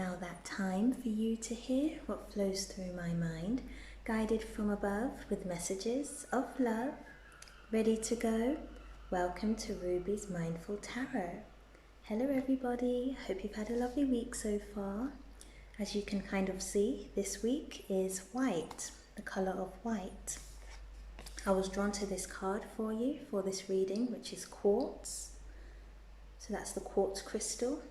now that time for you to hear what flows through my mind, guided from above with messages of love. Ready to go? Welcome to Ruby's Mindful Tarot. Hello everybody, hope you've had a lovely week so far. As you can kind of see, this week is white, the colour of white. I was drawn to this card for you for this reading, which is quartz. So that's the quartz crystal.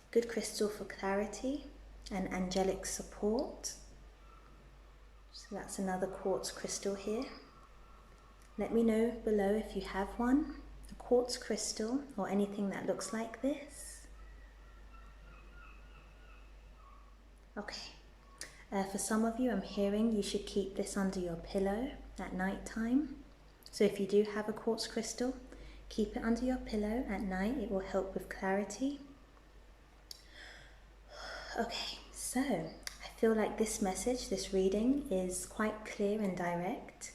Good crystal for clarity and angelic support. So that's another quartz crystal here. Let me know below if you have one, a quartz crystal or anything that looks like this. Okay, for some of you I'm hearing you should keep this under your pillow at night time. So if you do have a quartz crystal, keep it under your pillow at night. It will help with clarity. Okay, so I feel like this message, this reading is quite clear and direct.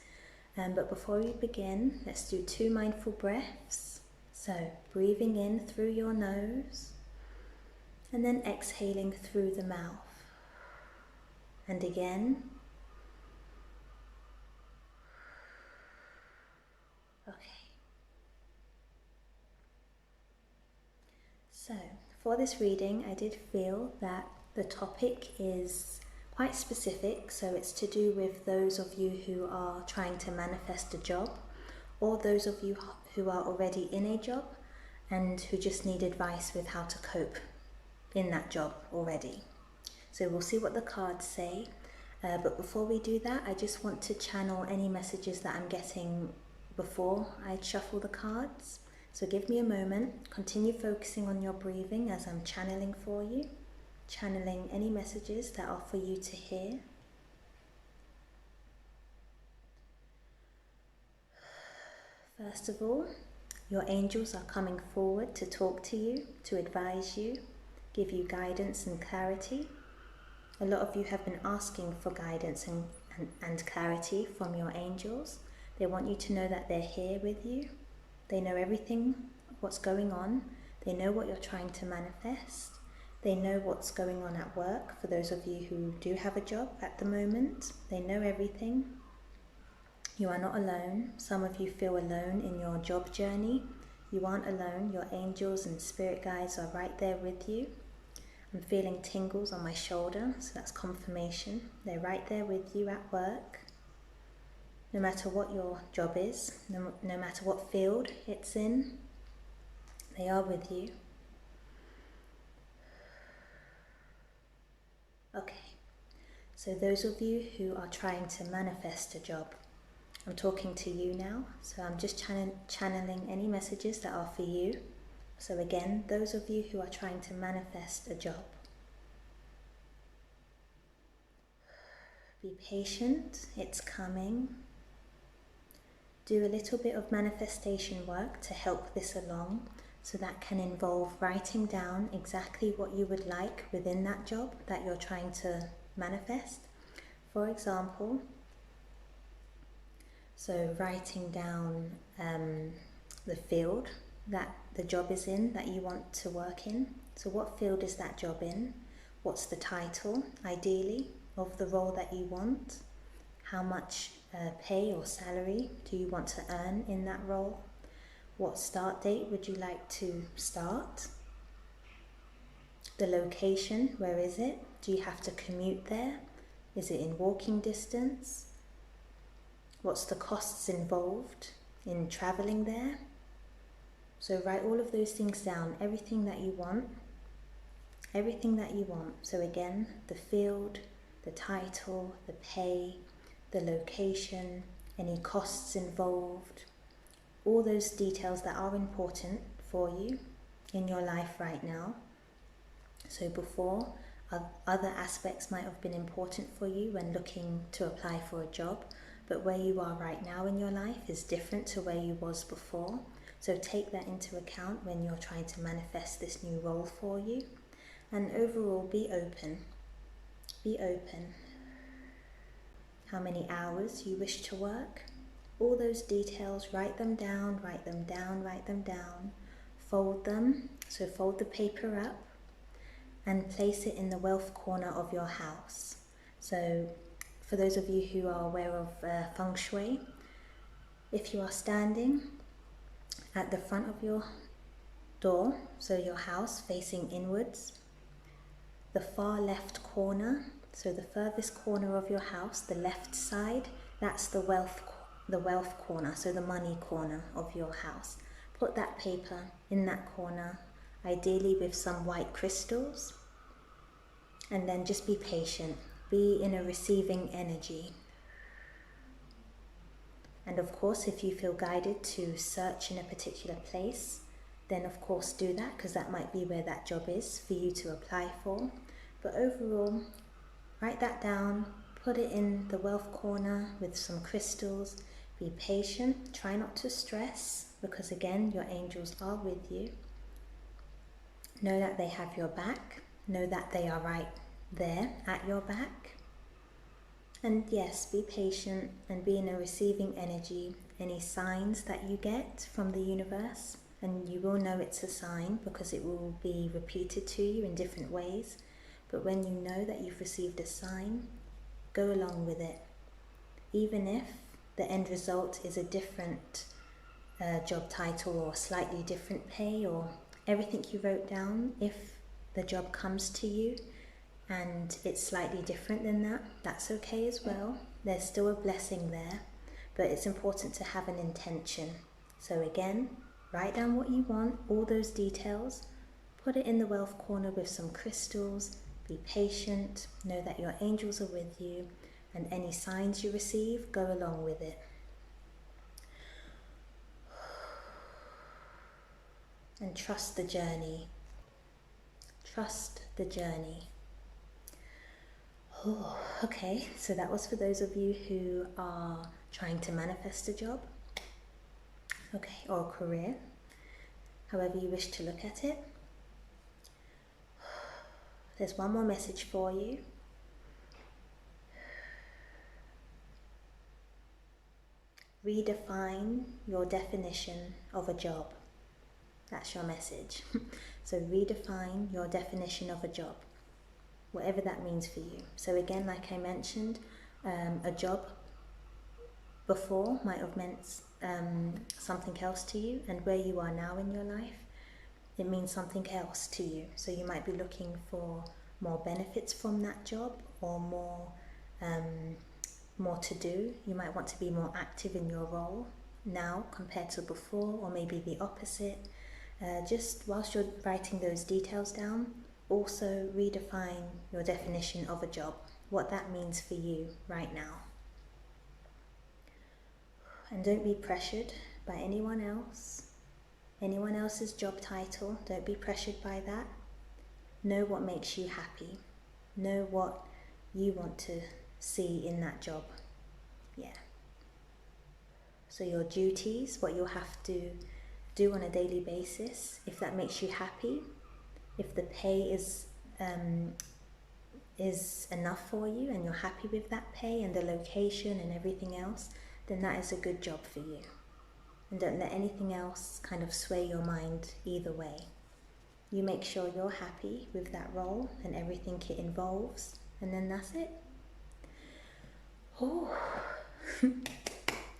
But before we begin, let's do 2 mindful breaths. So breathing in through your nose and then exhaling through the mouth. And again. Okay. So for this reading, I did feel that the topic is quite specific, so it's to do with those of you who are trying to manifest a job, or those of you who are already in a job and who just need advice with how to cope in that job already. So we'll see what the cards say, but before we do that, I just want to channel any messages that I'm getting before I shuffle the cards. So give me a moment, continue focusing on your breathing as I'm channeling for you. Channeling any messages that are for you to hear. First of all, your angels are coming forward to talk to you, to advise you, give you guidance and clarity. A lot of you have been asking for guidance and clarity from your angels. They want you to know that they're here with you. They know everything, what's going on. They know what you're trying to manifest. They know what's going on at work, for those of you who do have a job at the moment. They know everything. You are not alone. Some of you feel alone in your job journey. You aren't alone. Your angels and spirit guides are right there with you. I'm feeling tingles on my shoulder, so that's confirmation. They're right there with you at work. No matter what your job is, no matter what field it's in, they are with you. Okay, so those of you who are trying to manifest a job, I'm talking to you now, so I'm just channeling any messages that are for you. So again, those of you who are trying to manifest a job, be patient, it's coming. Do a little bit of manifestation work to help this along. So that can involve writing down exactly what you would like within that job that you're trying to manifest. For example, so writing down the field that the job is in that you want to work in. So what field is that job in? What's the title, ideally, of the role that you want? How much pay or salary do you want to earn in that role? What start date would you like to start? The location, where is it? Do you have to commute there? Is it in walking distance? What's the costs involved in traveling there? So write all of those things down, everything that you want. Everything that you want. So again, the field, the title, the pay, the location, any costs involved. All those details that are important for you in your life right now. So before, other aspects might have been important for you when looking to apply for a job, but where you are right now in your life is different to where you was before. So take that into account when you're trying to manifest this new role for you. And overall, be open. Be open. How many hours you wish to work? All those details, write them down, write them down, write them down. Fold them, so fold the paper up and place it in the wealth corner of your house. So for those of you who are aware of feng shui, if you are standing at the front of your door, so your house facing inwards, the far left corner, so the furthest corner of your house, the left side, that's the wealth corner, so the money corner of your house. Put that paper in that corner, ideally with some white crystals, and then just be patient. Be in a receiving energy. And of course, if you feel guided to search in a particular place, then of course do that, because that might be where that job is for you to apply for. But overall, write that down, put it in the wealth corner with some crystals. Be patient, try not to stress, because again, your angels are with you. Know that they have your back. Know that they are right there at your back. And yes, be patient and be in a receiving energy. Any signs that you get from the universe, and you will know it's a sign because it will be repeated to you in different ways. But when you know that you've received a sign, go along with it. Even if the end result is a different job title or slightly different pay, or everything you wrote down, if the job comes to you and it's slightly different than that, that's okay as well. There's still a blessing there, but it's important to have an intention. So again, write down what you want, all those details, put it in the wealth corner with some crystals. Be patient, know that your angels are with you, and any signs you receive, go along with it. And trust the journey. Trust the journey. Oh, okay, so that was for those of you who are trying to manifest a job, okay, or a career, however you wish to look at it. There's one more message for you. Redefine your definition of a job. That's your message. So redefine your definition of a job, whatever that means for you. So again, like I mentioned, a job before might have meant something else to you, and where you are now in your life, it means something else to you. So you might be looking for more benefits from that job, or more to do. You might want to be more active in your role now compared to before, or maybe the opposite. Just whilst you're writing those details down, also redefine your definition of a job, what that means for you right now. And don't be pressured by anyone else's job title. Don't be pressured by that. Know what makes you happy. Know what you want to see in that job. Yeah. So your duties, what you'll have to do on a daily basis, if that makes you happy, if the pay is enough for you and you're happy with that pay and the location and everything else, then that is a good job for you. And don't let anything else kind of sway your mind either way. You make sure you're happy with that role and everything it involves, and then that's it. Oh,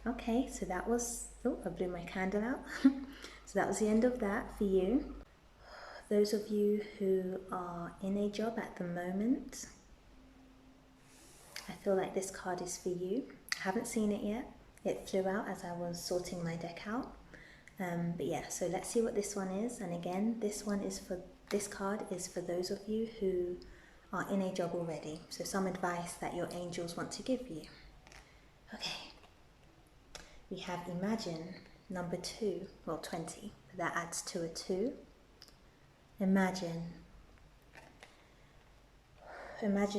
okay, so that was, I blew my candle out. So that was the end of that for you. Those of you who are in a job at the moment, I feel like this card is for you. I haven't seen it yet. It flew out as I was sorting my deck out. But yeah, so let's see what this one is. And again, this card is for those of you who are in a job already. So some advice that your angels want to give you. Okay. We have Imagine, number 2, well 20, but that adds to a 2. Imagine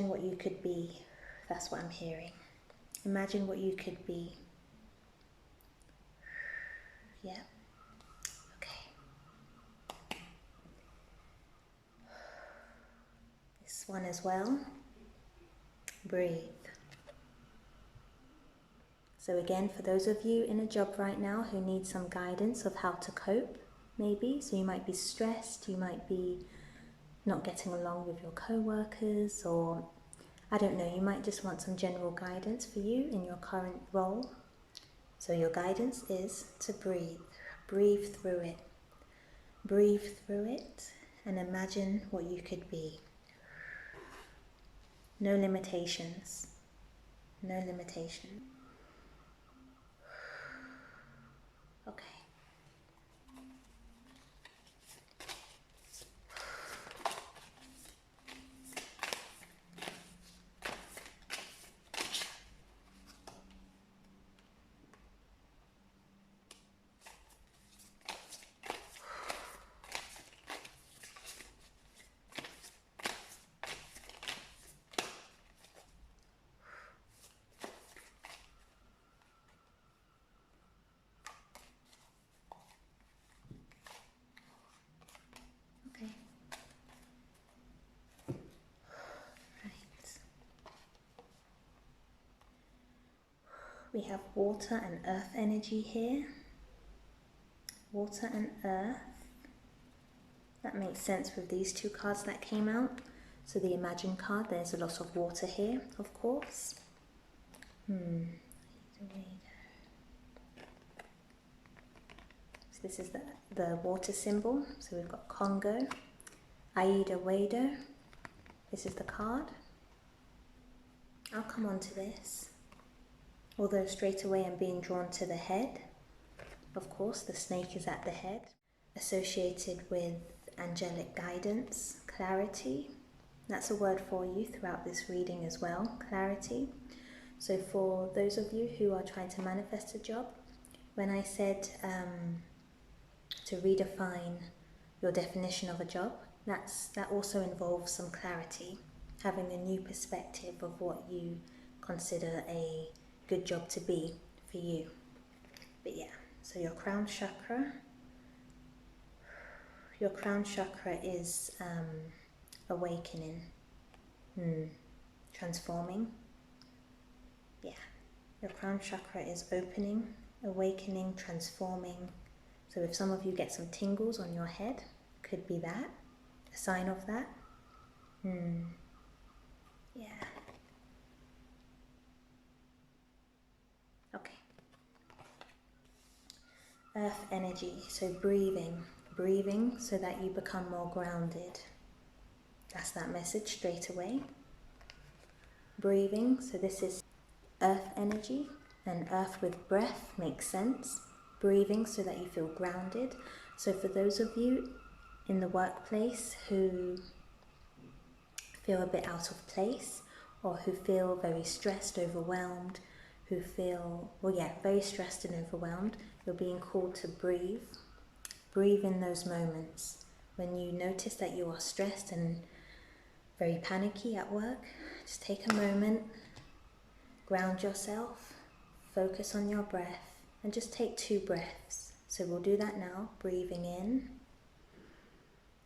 what you could be. That's what I'm hearing. Imagine what you could be. Yeah. Okay. This one as well. Breathe. So again, for those of you in a job right now who need some guidance of how to cope, maybe, so you might be stressed, you might be not getting along with your co-workers, or I don't know, you might just want some general guidance for you in your current role. So your guidance is to breathe. Breathe through it. Breathe through it and imagine what you could be. No limitations. No limitation. Okay. Okay. Right. We have water and earth energy here. Water and earth. That makes sense with these two cards that came out. So the Imagine card, there's a lot of water here, of course. So this is the water symbol. So we've got Congo, LiQWYD. This is the card. I'll come on to this. Although straight away I'm being drawn to the head. Of course, the snake is at the head, associated with angelic guidance, clarity. That's a word for you throughout this reading as well, clarity. So for those of you who are trying to manifest a job, when I said to redefine your definition of a job, that also involves some clarity, having a new perspective of what you consider a good job to be for you. But yeah, so your crown chakra is awakening, transforming. Yeah, your crown chakra is opening, awakening, transforming. So if some of you get some tingles on your head, could be that, a sign of that. Yeah. Okay. Earth energy, so breathing so that you become more grounded. That's that message straight away. Breathing, so this is earth energy, and earth with breath makes sense. Breathing so that you feel grounded. So for those of you in the workplace who feel a bit out of place, or who feel very stressed, overwhelmed, who feel, very stressed and overwhelmed, you're being called to breathe. Breathe in those moments. When you notice that you are stressed and very panicky at work, just take a moment, ground yourself, focus on your breath, and just take 2 breaths. So we'll do that now, breathing in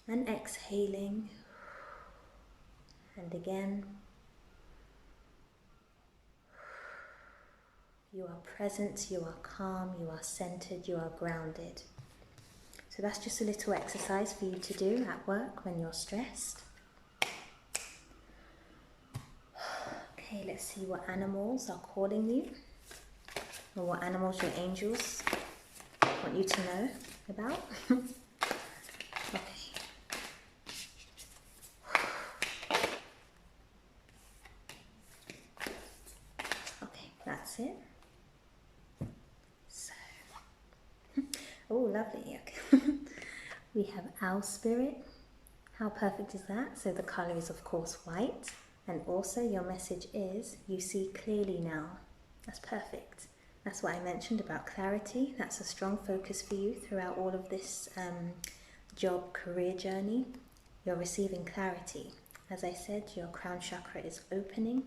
and exhaling, and again. You are present, you are calm, you are centered, you are grounded. So that's just a little exercise for you to do at work when you're stressed. Okay, let's see what animals are calling you, or what animals your angels want you to know about. Okay. Okay, that's it. So, oh, lovely. Okay. We have Owl Spirit. How perfect is that? So the color is of course white, and also your message is you see clearly now. That's perfect. That's what I mentioned about clarity. That's a strong focus for you throughout all of this job career journey. You're receiving clarity. As I said, your crown chakra is opening.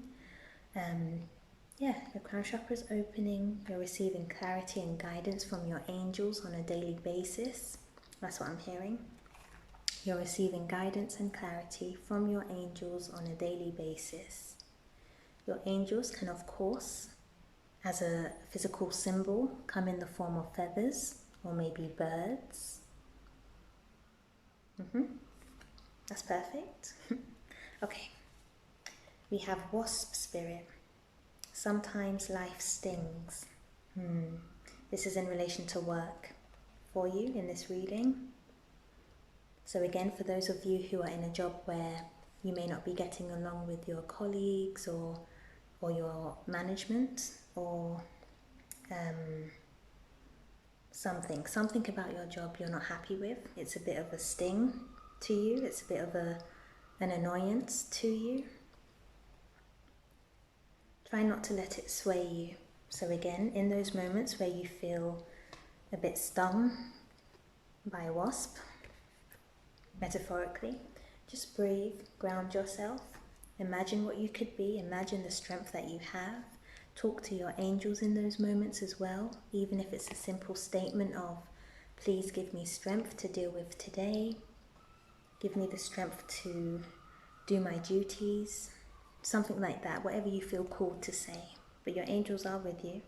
Your crown chakra is opening. You're receiving clarity and guidance from your angels on a daily basis. That's what I'm hearing. You're receiving guidance and clarity from your angels on a daily basis. Your angels can, of course, as a physical symbol, come in the form of feathers or maybe birds. That's perfect. Okay, we have wasp spirit. Sometimes life stings. This is in relation to work for you in this reading. So again, for those of you who are in a job where you may not be getting along with your colleagues or your management, or something about your job you're not happy with, it's a bit of a sting to you, it's a bit of an annoyance to you. Try not to let it sway you. So again, in those moments where you feel a bit stung by a wasp, metaphorically, just breathe, ground yourself, imagine what you could be, imagine the strength that you have. Talk to your angels in those moments as well, even if it's a simple statement of, please give me strength to deal with today, give me the strength to do my duties, something like that, whatever you feel called to say. But your angels are with you.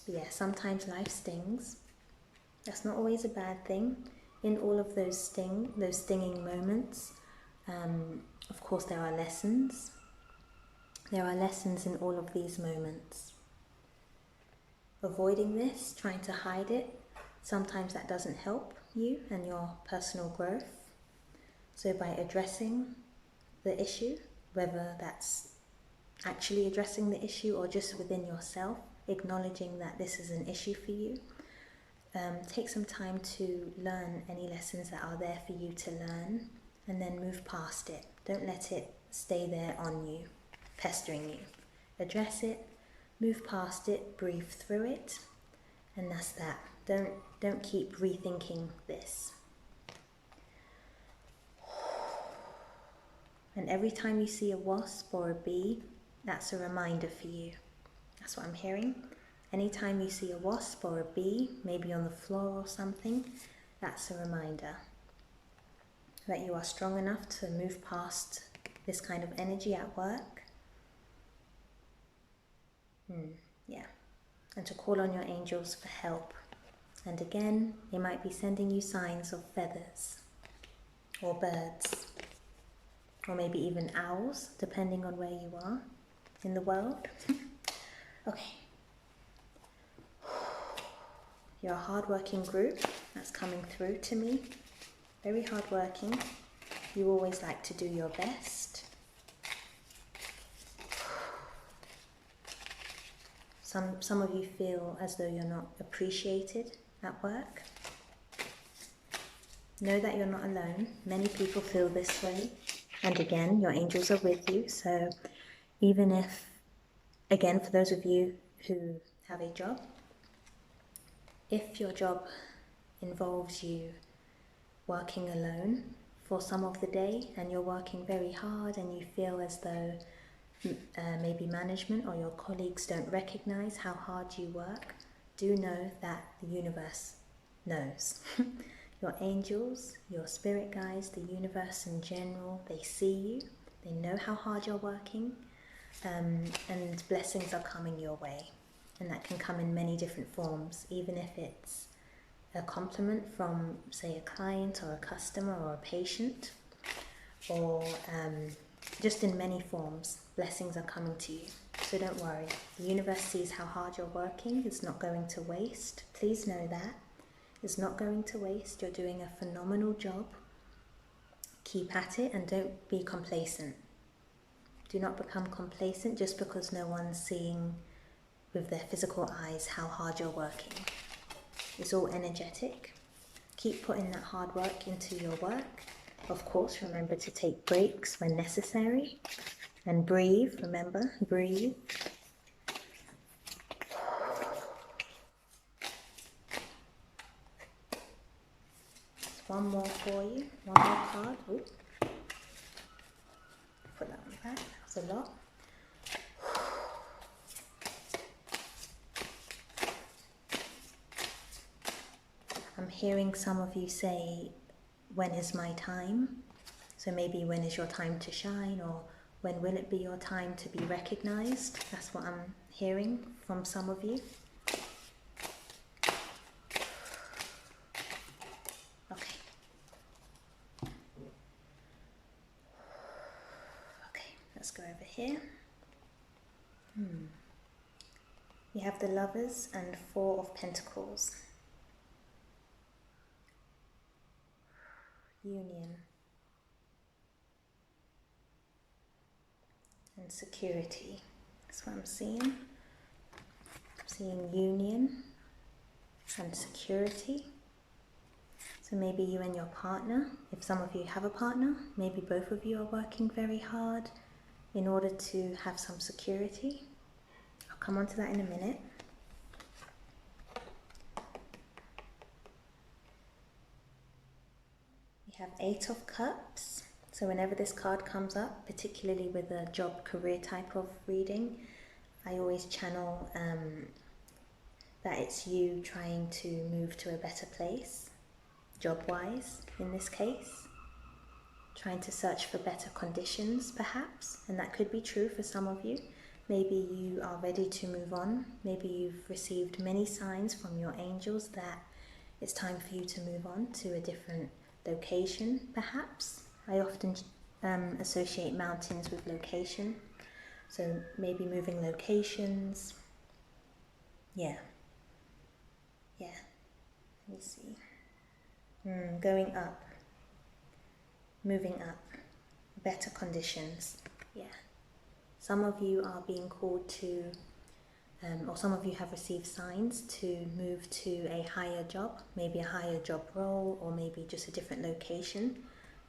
But yeah, sometimes life stings. That's not always a bad thing. In all of those stinging moments, of course there are lessons. There are lessons in all of these moments. Avoiding this, trying to hide it, sometimes that doesn't help you and your personal growth. So by addressing the issue, whether that's actually addressing the issue or just within yourself, acknowledging that this is an issue for you, take some time to learn any lessons that are there for you to learn, and then move past it. Don't let it stay there on you, pestering you. Address it, move past it, breathe through it, and that's that. Don't keep rethinking this. And every time you see a wasp or a bee, that's a reminder for you. That's what I'm hearing. Anytime you see a wasp or a bee, maybe on the floor or something, that's a reminder that you are strong enough to move past this kind of energy at work. Yeah. And to call on your angels for help. And again, they might be sending you signs of feathers or birds, or maybe even owls, depending on where you are in the world. Okay. You're a hard-working group. That's coming through to me. Very hard-working. You always like to do your best. Some of you feel as though you're not appreciated at work. Know that you're not alone. Many people feel this way. And again, your angels are with you. So even if, again, for those of you who have a job, if your job involves you working alone for some of the day and you're working very hard and you feel as though maybe management or your colleagues don't recognize how hard you work, do know that the universe knows. Your angels, your spirit guides, the universe in general, they see you, they know how hard you're working, and blessings are coming your way. And that can come in many different forms, even if it's a compliment from, say, a client or a customer or a patient, or just in many forms, blessings are coming to you. So don't worry. The universe sees how hard you're working. It's not going to waste. Please know that. It's not going to waste. You're doing a phenomenal job. Keep at it and don't be complacent. Do not become complacent just because no one's seeing with their physical eyes how hard you're working. It's all energetic. Keep putting that hard work into your work. Of course, remember to take breaks when necessary. And breathe, remember, breathe. There's one more for you, one more card. Ooh. Put that one back, that was a lot. I'm hearing some of you say, when is my time? So maybe when is your time to shine, or when will it be your time to be recognized? That's what I'm hearing from some of you. Okay. here. You have the Lovers and Four of Pentacles. Union and security. That's what I'm seeing. I'm seeing union and security. So maybe you and your partner, if some of you have a partner, maybe both of you are working very hard in order to have some security. I'll come on to that in a minute. We have Eight of Cups. So whenever this card comes up, particularly with a job career type of reading, I always channel that it's you trying to move to a better place, job-wise in this case. Trying to search for better conditions perhaps, and that could be true for some of you. Maybe you are ready to move on. Maybe you've received many signs from your angels that it's time for you to move on to a different location perhaps. I often associate mountains with location, so maybe moving locations. Yeah, let me see. Going up, moving up, better conditions. Yeah, some of you are being called to, or some of you have received signs to move to a higher job, maybe a higher job role, or maybe just a different location.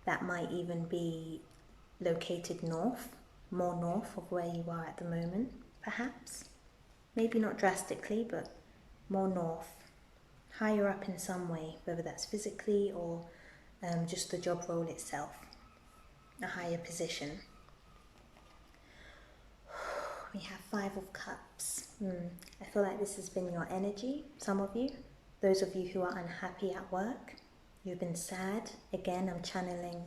That might even be located north, more north of where you are at the moment, perhaps. Maybe not drastically, but more north, higher up in some way, whether that's physically or just the job role itself, a higher position. We have Five of Cups. I feel like this has been your energy, some of you. Those of you who are unhappy at work, you've been sad. Again, I'm channeling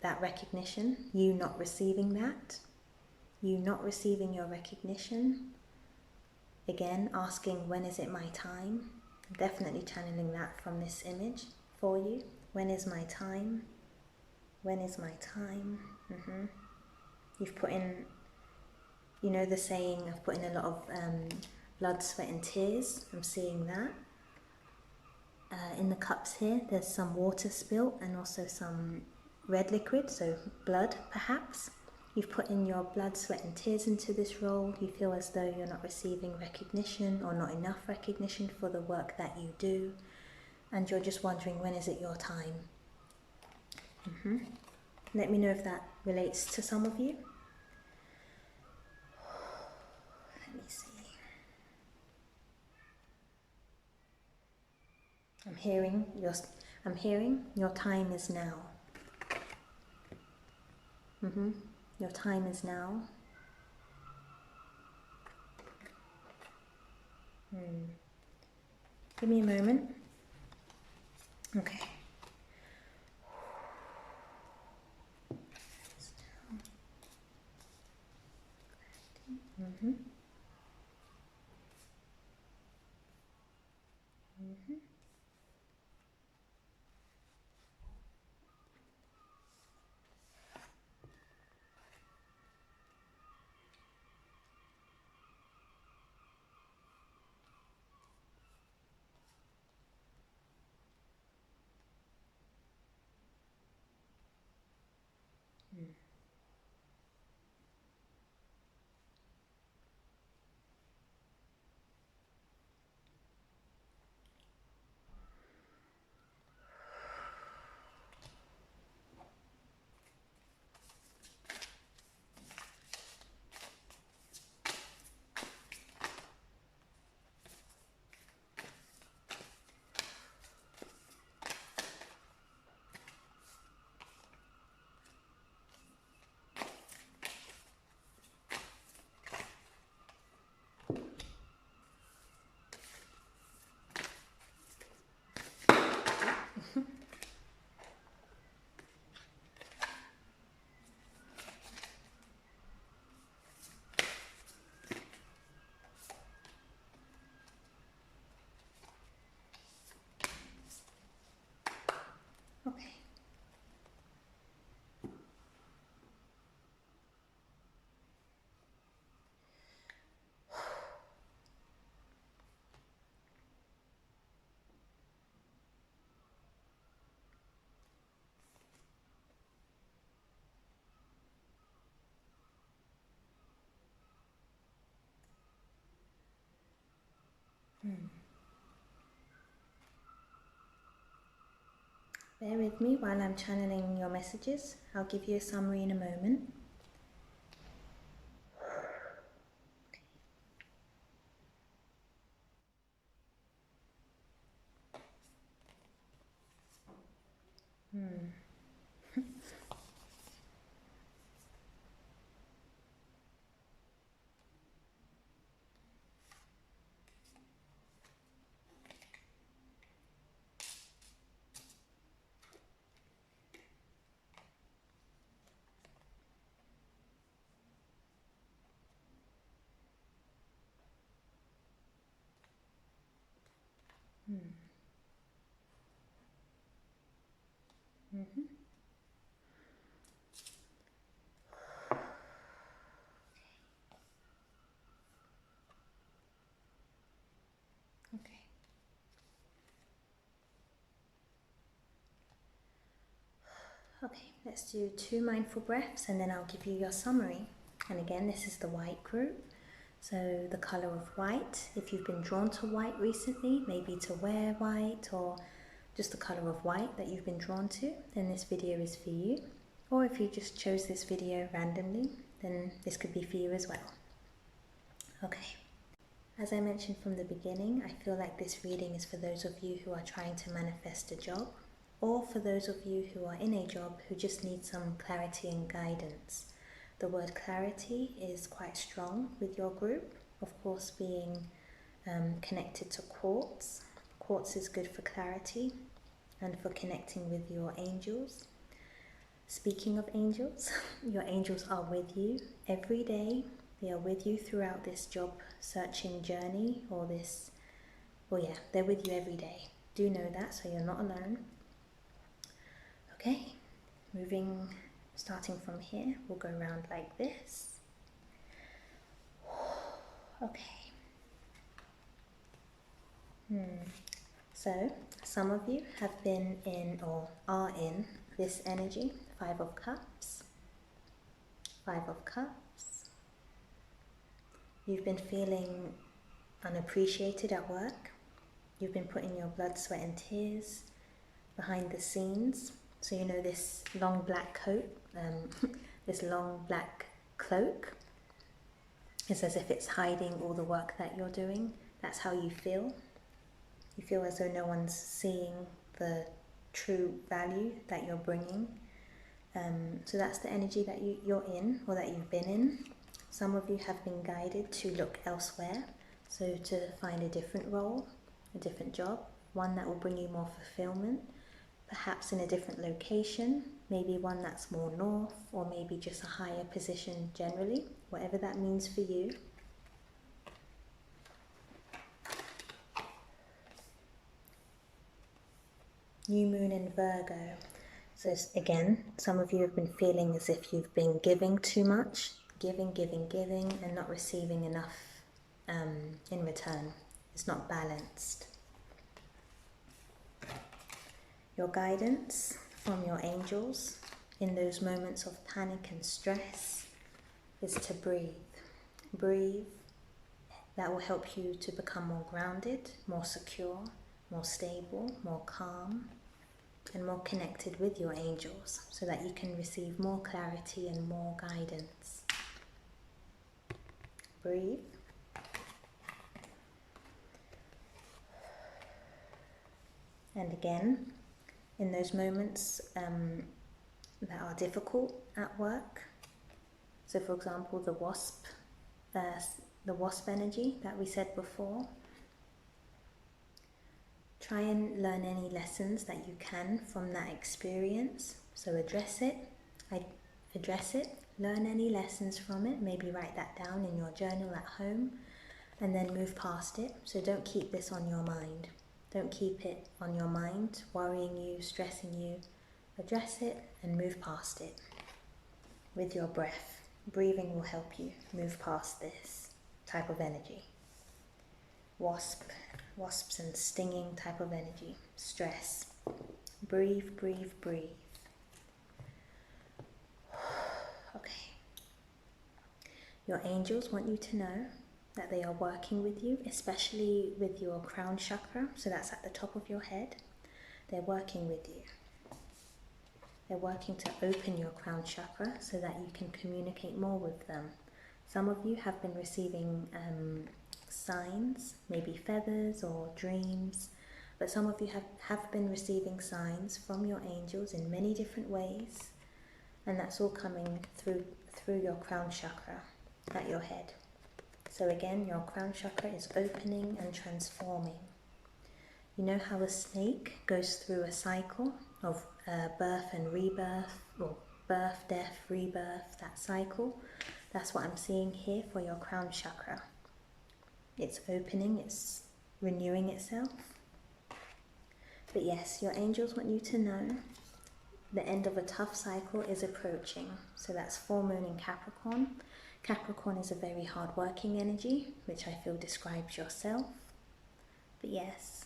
that recognition, you not receiving that, you not receiving your recognition. Again, asking, when is it my time? I'm definitely channeling that from this image for you. When is my time? When is my time? You've put in, you know the saying, I've put in a lot of blood, sweat and tears. I'm seeing that. In the cups here, there's some water spilt and also some red liquid, so blood perhaps. You've put in your blood, sweat and tears into this role. You feel as though you're not receiving recognition or not enough recognition for the work that you do. And you're just wondering, when is it your time? Let me know if that relates to some of you. Let me see. I'm hearing your time is now. Your time is now. Give me a moment. Okay. Bear with me while I'm channeling your messages. I'll give you a summary in a moment. Okay. Okay, let's do 2 mindful breaths and then I'll give you your summary. And again, this is the white group. So the color of white, if you've been drawn to white recently, maybe to wear white or just the color of white that you've been drawn to, then this video is for you. Or if you just chose this video randomly, then this could be for you as well. Okay. As I mentioned from the beginning, I feel like this reading is for those of you who are trying to manifest a job, or for those of you who are in a job who just need some clarity and guidance. The word clarity is quite strong with your group, of course being connected to quartz. Quartz is good for clarity and for connecting with your angels. Speaking of angels, your angels are with you every day. They are with you throughout this job searching journey they're with you every day. Do know that, so you're not alone. Okay, starting from here, we'll go around like this. Okay. So, some of you have been in or are in this energy, 5 of Cups. 5 of Cups. You've been feeling unappreciated at work. You've been putting your blood, sweat and tears behind the scenes. So you know this long black coat, this long black cloak, it's as if it's hiding all the work that you're doing. That's how you feel. You feel as though no one's seeing the true value that you're bringing. So that's the energy that you're in, or that you've been in. Some of you have been guided to look elsewhere, so to find a different role, a different job, one that will bring you more fulfillment, perhaps in a different location, maybe one that's more north, or maybe just a higher position generally, whatever that means for you. New moon in Virgo. So again, some of you have been feeling as if you've been giving too much, giving, and not receiving enough in return. It's not balanced. Your guidance from your angels in those moments of panic and stress is to breathe. Breathe. That will help you to become more grounded, more secure, more stable, more calm, and more connected with your angels, so that you can receive more clarity and more guidance. Breathe. And again, in those moments that are difficult at work, so for example the wasp energy that we said before, try and learn any lessons that you can from that experience. So address it, learn any lessons from it, maybe write that down in your journal at home, and then move past it. So don't keep this on your mind. Don't keep it on your mind, worrying you, stressing you. Address it and move past it with your breath. Breathing will help you move past this type of energy. Wasps and stinging type of energy. Stress. Breathe, breathe, breathe. Okay. Your angels want you to know that they are working with you, especially with your crown chakra, so that's at the top of your head. They're working with you. They're working to open your crown chakra so that you can communicate more with them. Some of you have been receiving signs, maybe feathers or dreams, but some of you have been receiving signs from your angels in many different ways, and that's all coming through your crown chakra at your head. So again, your crown chakra is opening and transforming. You know how a snake goes through a cycle of birth and rebirth, or birth, death, rebirth, that cycle? That's what I'm seeing here for your crown chakra. It's opening, it's renewing itself. But yes, your angels want you to know the end of a tough cycle is approaching. So that's full moon in Capricorn. Capricorn is a very hard-working energy, which I feel describes yourself. But yes,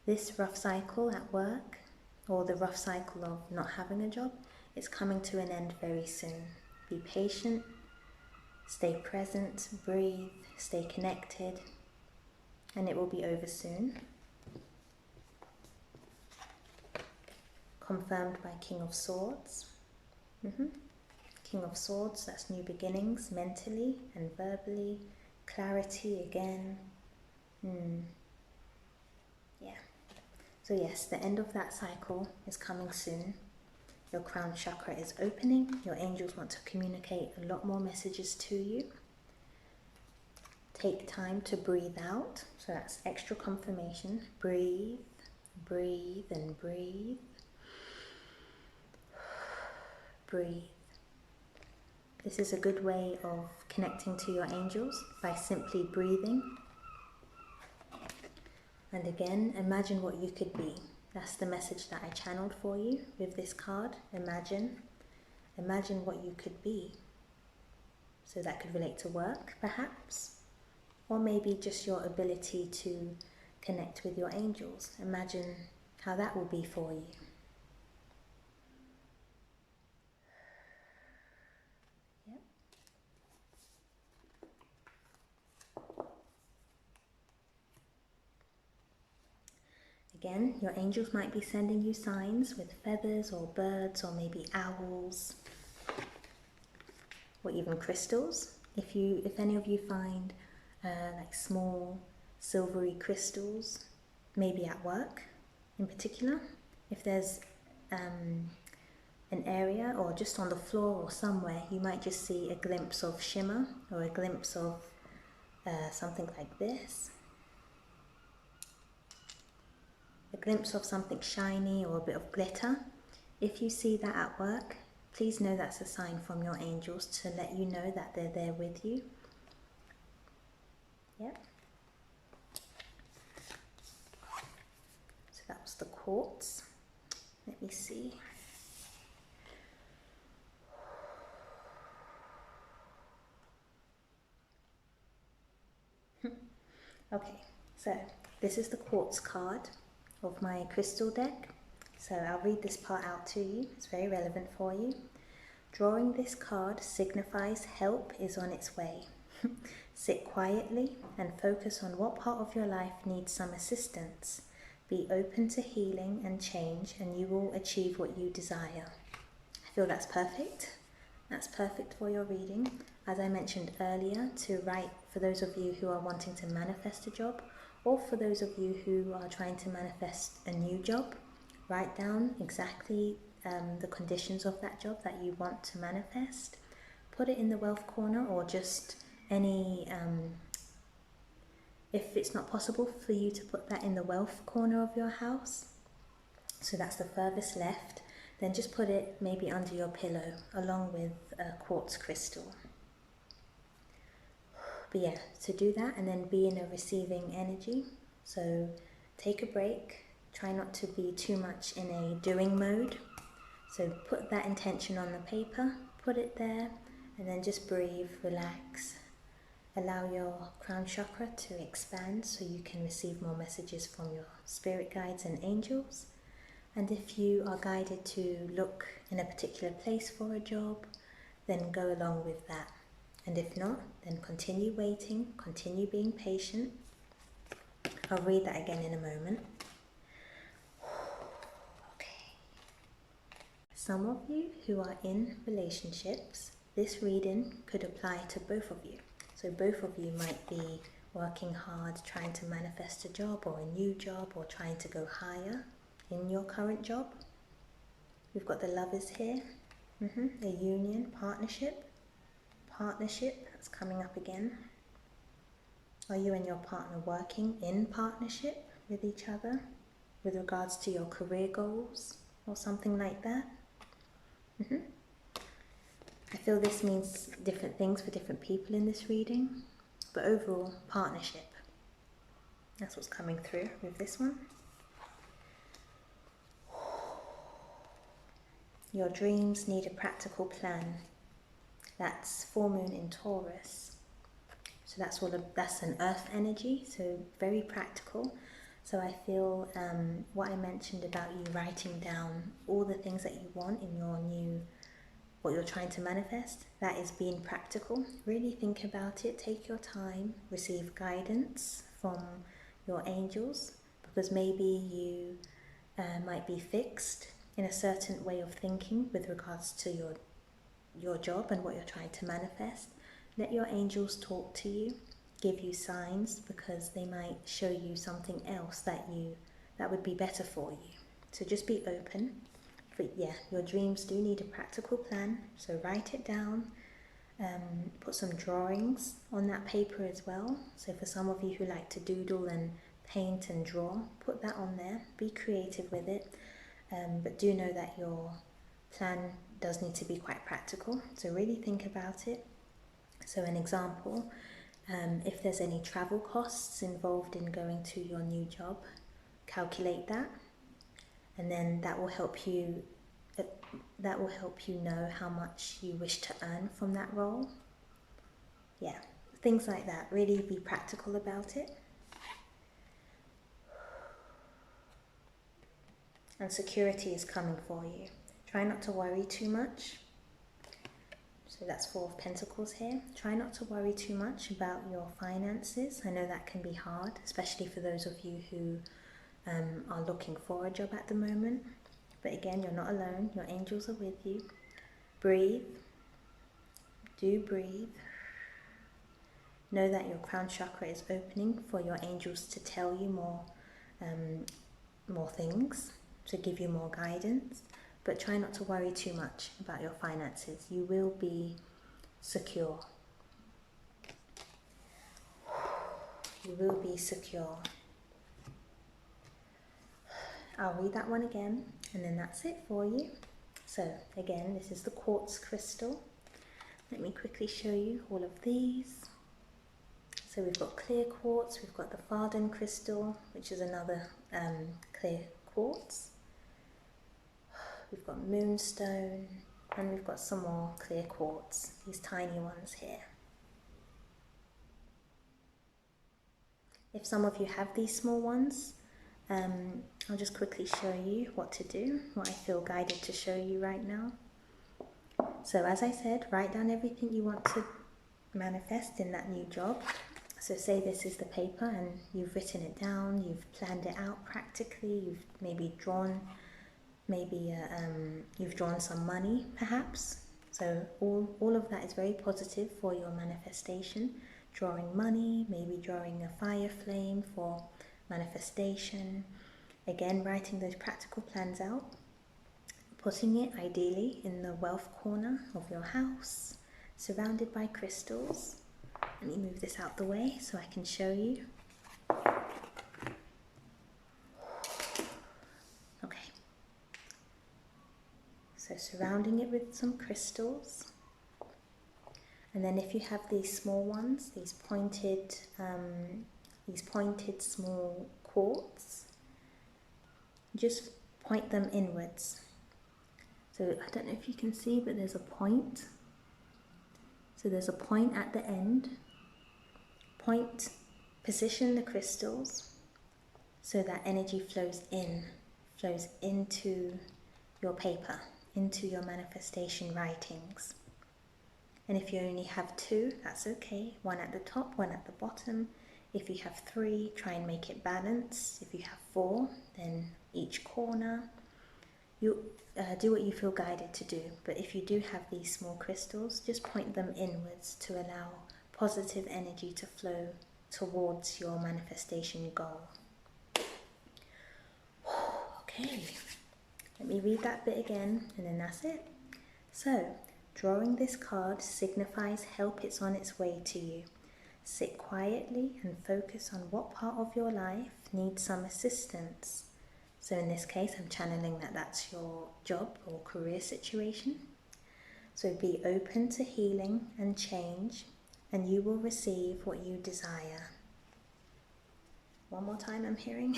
this rough cycle at work, or the rough cycle of not having a job, is coming to an end very soon. Be patient, stay present, breathe, stay connected, and it will be over soon. Confirmed by King of Swords. King of Swords, that's new beginnings, mentally and verbally. Clarity again. Yeah. So yes, the end of that cycle is coming soon. Your crown chakra is opening. Your angels want to communicate a lot more messages to you. Take time to breathe out. So that's extra confirmation. Breathe, breathe, and breathe. Breathe. This is a good way of connecting to your angels by simply breathing. And again, imagine what you could be. That's the message that I channeled for you with this card. Imagine what you could be. So that could relate to work, perhaps, or maybe just your ability to connect with your angels. Imagine how that will be for you. Again, your angels might be sending you signs with feathers or birds or maybe owls or even crystals. If any of you find like small silvery crystals, maybe at work in particular, if there's an area or just on the floor or somewhere, you might just see a glimpse of shimmer or a glimpse of something like this. A glimpse of something shiny or a bit of glitter. If you see that at work, please know that's a sign from your angels to let you know that they're there with you. Yep. So that was the quartz. Let me see. Okay, so this is the quartz card of my crystal deck. So I'll read this part out to you. It's very relevant for you. Drawing this card signifies help is on its way. Sit quietly and focus on what part of your life needs some assistance. Be open to healing and change, and you will achieve what you desire. I feel that's perfect. That's perfect for your reading. As I mentioned earlier, to write for those of you who are wanting to manifest a job, or for those of you who are trying to manifest a new job, write down exactly the conditions of that job that you want to manifest. Put it in the wealth corner, or just any, if it's not possible for you to put that in the wealth corner of your house, so that's the furthest left, then just put it maybe under your pillow along with a quartz crystal. But yeah, to do that and then be in a receiving energy. So take a break, try not to be too much in a doing mode. So put that intention on the paper, put it there, and then just breathe, relax. Allow your crown chakra to expand so you can receive more messages from your spirit guides and angels. And if you are guided to look in a particular place for a job, then go along with that. And if not, then continue waiting, continue being patient. I'll read that again in a moment. Okay. Some of you who are in relationships, this reading could apply to both of you. So both of you might be working hard, trying to manifest a job or a new job, or trying to go higher in your current job. We've got the Lovers here, a union, partnership, that's coming up again. Are you and your partner working in partnership with each other with regards to your career goals or something like that? I feel this means different things for different people in this reading, but overall, partnership. That's what's coming through with this one. Your dreams need a practical plan. That's full moon in Taurus. So that's an earth energy, so very practical. So I feel what I mentioned about you writing down all the things that you want in your what you're trying to manifest, that is being practical. Really think about it, take your time, receive guidance from your angels, because maybe you might be fixed in a certain way of thinking with regards to your job and what you're trying to manifest. Let your angels talk to you, give you signs, because they might show you something else that would be better for you. So just be open. But yeah, your dreams do need a practical plan, so write it down. Put some drawings on that paper as well. So for some of you who like to doodle and paint and draw, put that on there. Be creative with it. But do know that your plan does need to be quite practical. So really think about it. So an example, if there's any travel costs involved in going to your new job, calculate that. And then that will help you know how much you wish to earn from that role. Yeah, things like that. Really be practical about it. And security is coming for you. Try not to worry too much. So that's 4 of Pentacles here. Try not to worry too much about your finances. I know that can be hard, especially for those of you who are looking for a job at the moment. But again, you're not alone. Your angels are with you. Breathe. Do breathe. Know that your crown chakra is opening for your angels to tell you more things, to give you more guidance. But try not to worry too much about your finances. You will be secure. You will be secure. I'll read that one again, and then that's it for you. So again, this is the quartz crystal. Let me quickly show you all of these. So we've got clear quartz, we've got the Farden crystal, which is another clear quartz. We've got moonstone, and we've got some more clear quartz, these tiny ones here. If some of you have these small ones, I'll just quickly show you what to do, what I feel guided to show you right now. So as I said, write down everything you want to manifest in that new job. So say this is the paper and you've written it down, you've planned it out practically, you've maybe drawn, you've drawn some money perhaps. So all of that is very positive for your manifestation. Drawing money, maybe drawing a fire flame for manifestation. Again, writing those practical plans out, putting it ideally in the wealth corner of your house, surrounded by crystals. Let me move this out the way so I can show you. Okay. So surrounding it with some crystals. And then if you have these small ones, these pointed small quartz, just point them inwards. So I don't know if you can see, but there's a point. So there's a point at the end. Position the crystals so that energy flows into your paper, into your manifestation writings. And if you only have 2, that's okay. 1 at the top, 1 at the bottom. If you have 3, try and make it balanced. If you have 4, then each corner. You do what you feel guided to do. But if you do have these small crystals, just point them inwards to allow positive energy to flow towards your manifestation goal. Okay, let me read that bit again, and then that's it. So, drawing this card signifies help is on its way to you. Sit quietly and focus on what part of your life needs some assistance. So in this case, I'm channeling that that's your job or career situation. So be open to healing and change, and you will receive what you desire. One more time, I'm hearing.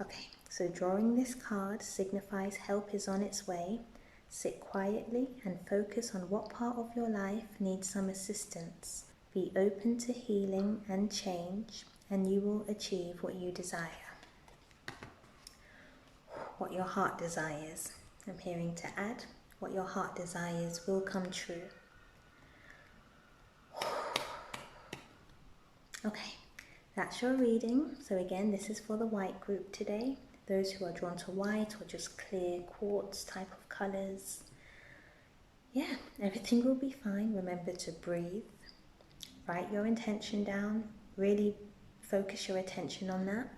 Okay, so drawing this card signifies help is on its way. Sit quietly and focus on what part of your life needs some assistance. Be open to healing and change, and you will achieve what you desire. What your heart desires. I'm hearing to add, what your heart desires will come true. Okay, that's your reading. So again, this is for the white group today. Those who are drawn to white or just clear quartz type of colours. Yeah, everything will be fine. Remember to breathe. Write your intention down. Really focus your attention on that.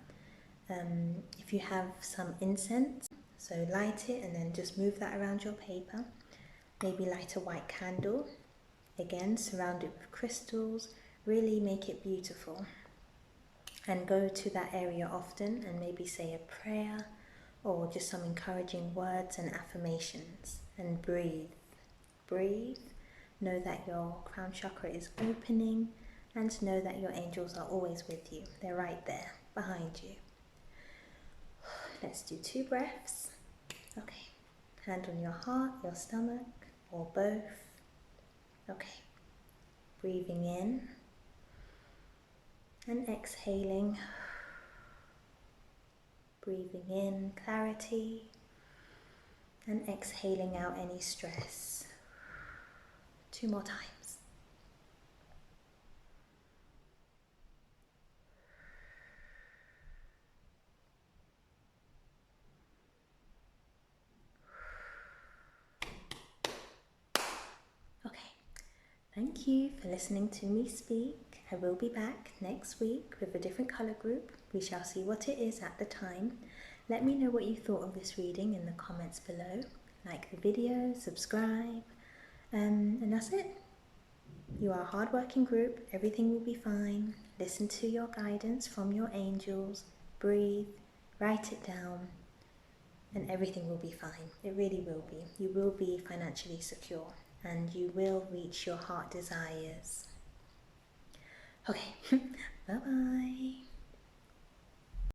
If you have some incense, so light it and then just move that around your paper. Maybe light a white candle. Again, surround it with crystals. Really make it beautiful. And go to that area often and maybe say a prayer or just some encouraging words and affirmations. And breathe. Breathe. Know that your crown chakra is opening, and know that your angels are always with you. They're right there behind you. Let's do 2 breaths. Okay. Hand on your heart, your stomach, or both. Okay. Breathing in and exhaling. Breathing in clarity and exhaling out any stress. 2 more times. Okay, thank you for listening to me speak. I will be back next week with a different colour group. We shall see what it is at the time. Let me know what you thought of this reading in the comments below. Like the video, subscribe, and that's it. You are a hard-working group. Everything will be fine. Listen to your guidance from your angels. Breathe, write it down, and everything will be fine. It really will be. You will be financially secure, and you will reach your heart desires. Okay, bye-bye.